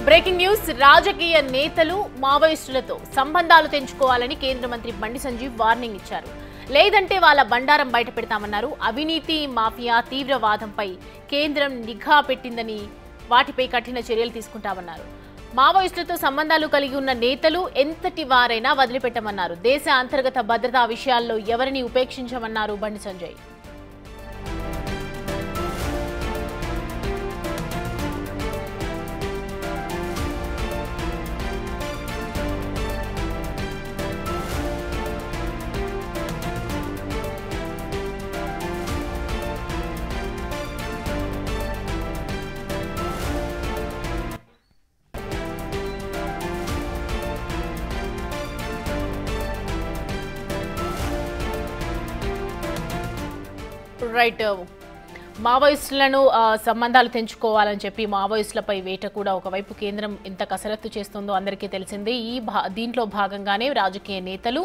Breaking news రాజకీయ నేతలు మావోయిస్టులతో సంబంధాలు తెంచుకోవాలని కేంద్ర మంత్రి బండి సంజీవ్ వార్నింగ్ ఇచ్చారు. లేదంటే వాళ్ళ బండారం బయట పెడతామన్నారు. అవినీతి మాఫియా తీవ్రవాదంపై కేంద్రం నిఘా పెట్టిందని వాటిపై కఠిన చర్యలు తీసుకుంటామన్నారు. మావోయిస్టులతో సంబంధాలు కలిగి ఉన్న నేతలు ఎంతటి వారైనా వదిలిపెట్టమన్నారు. దేశ అంతర్గత భద్రతా విషయాల్లో ఎవరిని ఉపేక్షించమన్నారు బండి సంజయ్. రైట్, మావోయిస్టులను సంబంధాలు తెంచుకోవాలని చెప్పి మావోయిస్టులపై వేట కూడా ఒకవైపు కేంద్రం ఎంత కసరత్తు చేస్తుందో అందరికీ తెలిసిందే. దీంట్లో భాగంగానే రాజకీయ నేతలు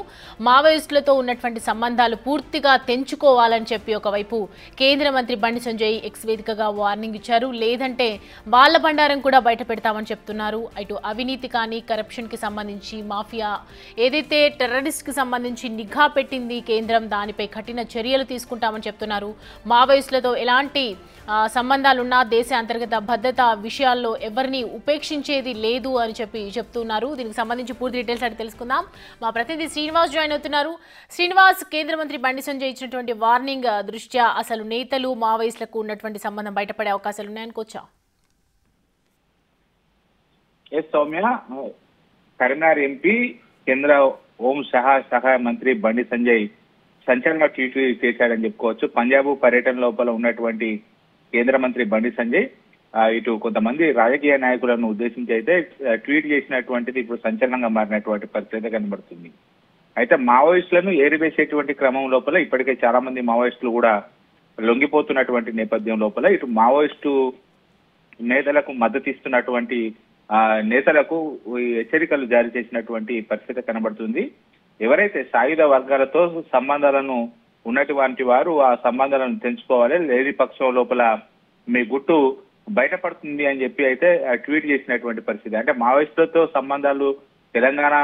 మావోయిస్టులతో ఉన్నటువంటి సంబంధాలు పూర్తిగా తెంచుకోవాలని చెప్పి ఒకవైపు కేంద్ర మంత్రి బండి సంజయ్ ఎక్స్ వేదికగా వార్నింగ్ ఇచ్చారు. లేదంటే వాళ్ళ బండారం కూడా బయట పెడతామని చెప్తున్నారు. ఇటు అవినీతి కానీ కరప్షన్కి సంబంధించి మాఫియా ఏదైతే టెర్రరిస్ట్కి సంబంధించి నిఘా పెట్టింది కేంద్రం, దానిపై కఠిన చర్యలు తీసుకుంటామని చెప్తున్నారు. మావోయిస్టులతో ఎలాంటి సంబంధాలున్నా దేశ అంతర్గత భద్రత విషయాల్లో ఎవరిని ఉపేక్షించేది లేదు అని చెప్తున్నారు. దీనికి సంబంధించి పూర్తి డీటెయిల్స్ అడిగి తెలుసుకుందాం. మా ప్రతినిధి శ్రీనివాస్ జాయిన్ అవుతున్నారు. శ్రీనివాస్, కేంద్ర మంత్రి బండి సంజయ్ ఇచ్చినటువంటి వార్నింగ్ దృష్ట్యా అసలు నేతలు మావోయిస్టులకు ఉన్నటువంటి సంబంధం బయటపడే అవకాశాలు ఉన్నాయనుకోవచ్చా? సౌమ్య, కరీంనగర్ ఎంపీ కేంద్ర హోం సహాయ మంత్రి బండి సంజయ్ సంచలన ట్వీట్ చేశాడని చెప్పుకోవచ్చు. పంజాబ్ పర్యటన లోపల ఉన్నటువంటి కేంద్ర మంత్రి బండి సంజయ్ ఇటు కొంతమంది రాజకీయ నాయకులను ఉద్దేశించి అయితే ట్వీట్ చేసినటువంటిది ఇప్పుడు సంచలనంగా మారినటువంటి పరిస్థితి కనబడుతుంది. అయితే మావోయిస్టులను ఏరివేసేటువంటి క్రమం లోపల ఇప్పటికే చాలా మంది మావోయిస్టులు కూడా లొంగిపోతున్నటువంటి నేపథ్యం లోపల ఇటు మావోయిస్టు నేతలకు మద్దతు ఇస్తున్నటువంటి నేతలకు హెచ్చరికలు జారీ చేసినటువంటి పరిస్థితి కనబడుతుంది. ఎవరైతే సాయుధ వర్గాలతో సంబంధాలను ఉన్నటువంటి వారు ఆ సంబంధాలను తెంచుకోవాలి, లేని పక్షం లోపల మీ గుట్టు బయటపడుతుంది అని చెప్పి అయితే ట్వీట్ చేసినటువంటి పరిస్థితి. అంటే మావోయిస్టులతో సంబంధాలు తెలంగాణ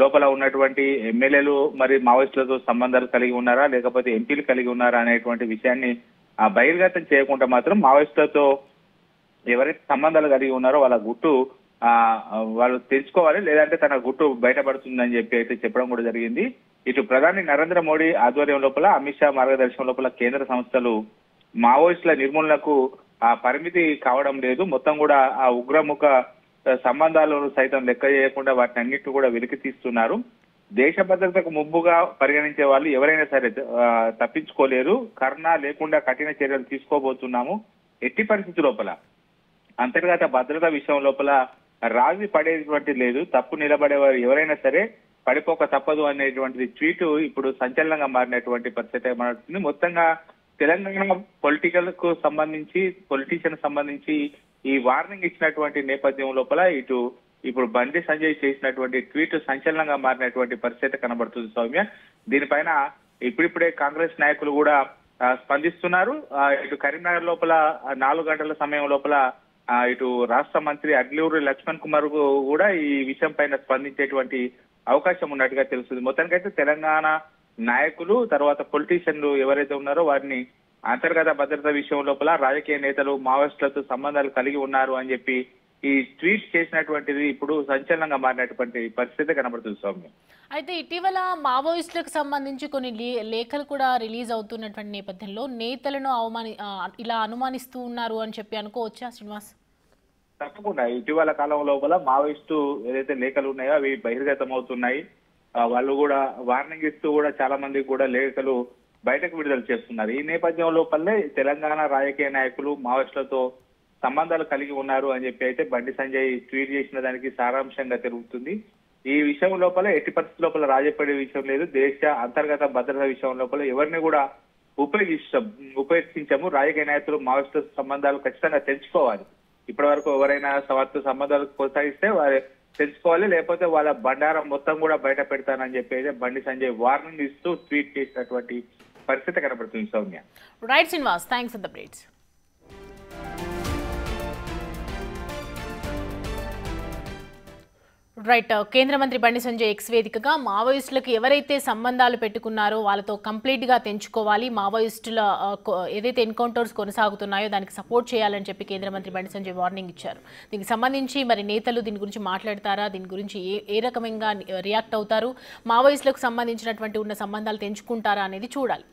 లోపల ఉన్నటువంటి ఎమ్మెల్యేలు మరి మావోయిస్టులతో సంబంధాలు కలిగి ఉన్నారా లేకపోతే ఎంపీలు కలిగి ఉన్నారా అనేటువంటి విషయాన్ని బహిర్గతం చేయకుండా మాత్రం మావోయిస్టులతో ఎవరైతే సంబంధాలు కలిగి ఉన్నారో వాళ్ళ గుట్టు వాళ్ళు తెలుసుకోవాలి, లేదంటే తన గుట్టు బయటపడుతుందని చెప్పి అయితే చెప్పడం కూడా జరిగింది. ఇటు ప్రధాని నరేంద్ర మోడీ ఆధ్వర్యం లోపల, అమిత్ షా మార్గదర్శనం లోపల కేంద్ర సంస్థలు మావోయిస్టుల నిర్మూలనకు పరిమితి కావడం లేదు. మొత్తం కూడా ఆ ఉగ్రముఖ సంబంధాలను సైతం లెక్క చేయకుండా వాటిని అన్నింటినీ కూడా వెలికి తీస్తున్నారు. దేశ భద్రతకు ముప్పుగా పరిగణించే వాళ్ళు ఎవరైనా సరే తప్పించుకోలేరు. కరుణ లేకుండా కఠిన చర్యలు తీసుకోబోతున్నాము. ఎట్టి పరిస్థితి లోపల అంతర్గత భద్రత విషయం లోపల రాజీ పడేటువంటి లేదు. తప్పు నిలబడేవారు ఎవరైనా సరే పడిపోక తప్పదు అనేటువంటిది ట్వీట్ ఇప్పుడు సంచలనంగా మారినటువంటి పరిస్థితి మారుతుంది. మొత్తంగా తెలంగాణ పొలిటీషియన్ సంబంధించి ఈ వార్నింగ్ ఇచ్చినటువంటి నేపథ్యం లోపల ఇప్పుడు బండి సంజయ్ చేసినటువంటి ట్వీట్ సంచలనంగా మారినటువంటి పరిస్థితి కనబడుతుంది సౌమ్య. దీనిపైన ఇప్పుడిప్పుడే కాంగ్రెస్ నాయకులు కూడా స్పందిస్తున్నారు. ఇటు కరీంనగర్ లోపల 4 గంటల సమయం లోపల ఇటు రాష్ట్ర మంత్రి అడ్లూరి లక్ష్మణ్ కుమార్ కూడా ఈ విషయం పైన స్పందించేటువంటి అవకాశం ఉన్నట్టుగా తెలుస్తుంది. మొత్తానికైతే తెలంగాణ నాయకులు తర్వాత పొలిటీషియన్లు ఎవరైతే ఉన్నారో వారిని అంతర్గత భద్రత విషయం లోపల రాజకీయ నేతలు మావోయిస్టులతో సంబంధాలు కలిగి ఉన్నారు అని చెప్పి ఈ ట్వీట్ చేసినటువంటిది ఇప్పుడు సంచలనంగా మారినటువంటి పరిస్థితి కనబడుతుంది సౌమ్య. అయితే ఇటీవల మావోయిస్టులకు సంబంధించి కొన్ని లేఖలు కూడా రిలీజ్ అవుతున్నటువంటి నేపథ్యంలో నేతలను ఇలా అనుమానిస్తూ ఉన్నారు అని చెప్పి అనుకోవచ్చా శ్రీనివాస్? తప్పకుండా ఇటీవల కాలం లోపల మావోయిస్టు ఏదైతే లేఖలు ఉన్నాయో అవి బహిర్గతం అవుతున్నాయి. వాళ్ళు కూడా వార్నింగ్ ఇస్తూ కూడా చాలా మంది కూడా లేఖలు బయటకు విడుదల చేస్తున్నారు. ఈ నేపథ్యం లోపలే తెలంగాణ రాజకీయ నాయకులు మావోయిస్టులతో సంబంధాలు కలిగి ఉన్నారు అని చెప్పి అయితే బండి సంజయ్ ట్వీట్ చేసిన దానికి సారాంశంగా తెలుగుతుంది. ఈ విషయం లోపల ఎట్టి పరిస్థితి లోపల రాజపడే విషయం లేదు. దేశ అంతర్గత భద్రత విషయం లోపల ఎవరిని కూడా ఉపేక్షించము. రాజకీయ నాయకులు మావోయిస్టు సంబంధాలు ఖచ్చితంగా తెంచుకోవాలి. ఇప్పటి వరకు ఎవరైనా వారితో సంబంధాలు కొనసాగిస్తే వారు తెంచుకోవాలి, లేకపోతే వాళ్ళ బండారం మొత్తం కూడా బయట పెడతానని చెప్పి బండి సంజయ్ వార్నింగ్ ఇస్తూ ట్వీట్ చేసినటువంటి పరిస్థితి కనబడుతుంది Soumya. Right Srinivas, thanks for the updates. Right. కేంద్ర మంత్రి బండి సంజయ్ ఎక్స్ వేదికగా మావోయిస్టులకు ఎవరైతే సంబంధాలు పెట్టుకున్నారో వాళ్ళతో కంప్లీట్గా తెంచుకోవాలి, మావోయిస్టుల ఏదైతే ఎన్కౌంటర్స్ కొనసాగుతున్నాయో దానికి సపోర్ట్ చేయాలని చెప్పి కేంద్ర మంత్రి బండి సంజయ్ వార్నింగ్ ఇచ్చారు. దీనికి సంబంధించి మరి నేతలు దీని గురించి మాట్లాడతారా, దీని గురించి ఏ రకంగా రియాక్ట్ అవుతారు, మావోయిస్టులకు సంబంధించినటువంటి ఉన్న సంబంధాలు తెంచుకుంటారా అనేది చూడాలి.